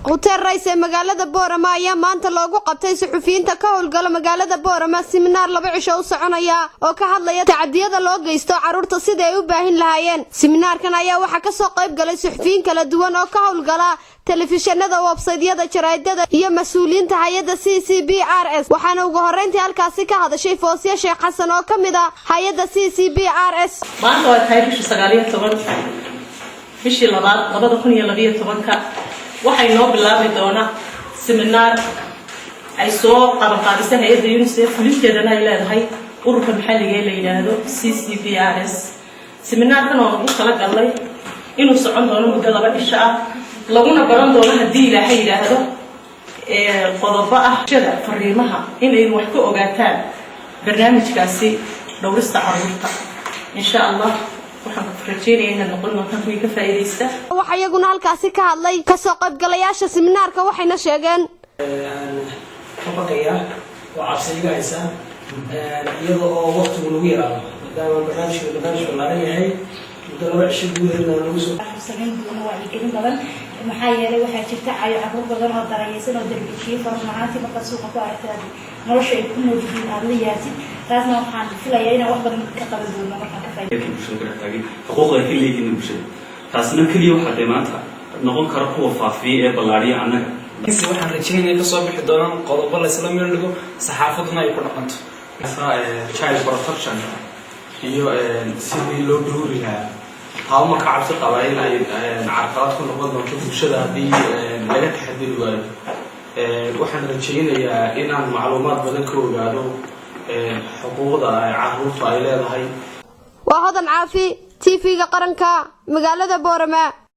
hotel rays ee magaalada Boorama ayaa maanta loogu qabtay suxufiyiinta ka howlgala magaalada Boorama seminar laba cisho u soconaya oo ka hadlaya tacadiyada loo geysto carruurta sida ay u baahin lahaayeen. Seminarkan ayaa waxa ka soo qayb galay suxufiyiin kala duwan oo ka howlgala telefishinada, website-yada, jaraa'idada iyo mas'uuliyiinta hay'adda CCBRS. waxaana ugu horeyntii halkaasi ka hadashay Foosiya Sheekh Xasan oo kamid ah hay'adda CCBRS. maanta waa taariikh 19 bishii 2012 waxay noo bilaabi doonaa seminar ay soo qabanqaabisay hay'adda UNICEF fulinteedana ay leedahay ururka maxalliga ee la yiraahdo CCBRS. seminarkan oo ugu kala galay inuu socon doono muddo 2 cisho ah laguna baran doono haddii Ilaahay yiraahdo qodobo ah shada fariimaha inay wax ka ogaataan barnaamijkaasi dhowrista carruurta insha Allah. waxaan rajeynayaa noqon doonta kuwii ka faa'iideysta. waxa iyaguna halkaasi ka hadlay ka soo qaybgalayaasha seminarka waxayna sheegeen xubakaya oo cabsiga haysa iyadoo waqtigu lagu yaraado maadaama barnaamijku la yahay muddo 2 cisho gudaheedna lagu soo sameyn doono wacyigelin badan maxaa yeelay waxaa jirta carruur badan oo daraysan oo darbijiif farmaanti marka suuqa ku aragtay nolosha ay ku nool yihiin aad la yaatid taasna waxaan filayaa inaan wax badan ka qaban doono markaan ka faa'iideysto xuquuqda kaliya in bulshada taasna kaliya waxa maanta noqon kara kuwa faafiye ee ballaariya anaga waxaan rajeynayaa ka soo bixi doonaan qodobo la isla meel dhigo saxaafaduna ay ku dhaqanto child protection iyo sidii loo dhowri lahaa taa marka cabsi qaba in ay carqalad ku noqon doonto bulshada haddii laga taxadiri waayo. waxaan rajeynayaa inaan macluumaad badan ka ogaado xuquuqda carruurta ay leedahay. waa Hodan Caafi TV-ga qaranka magaalada Boorama.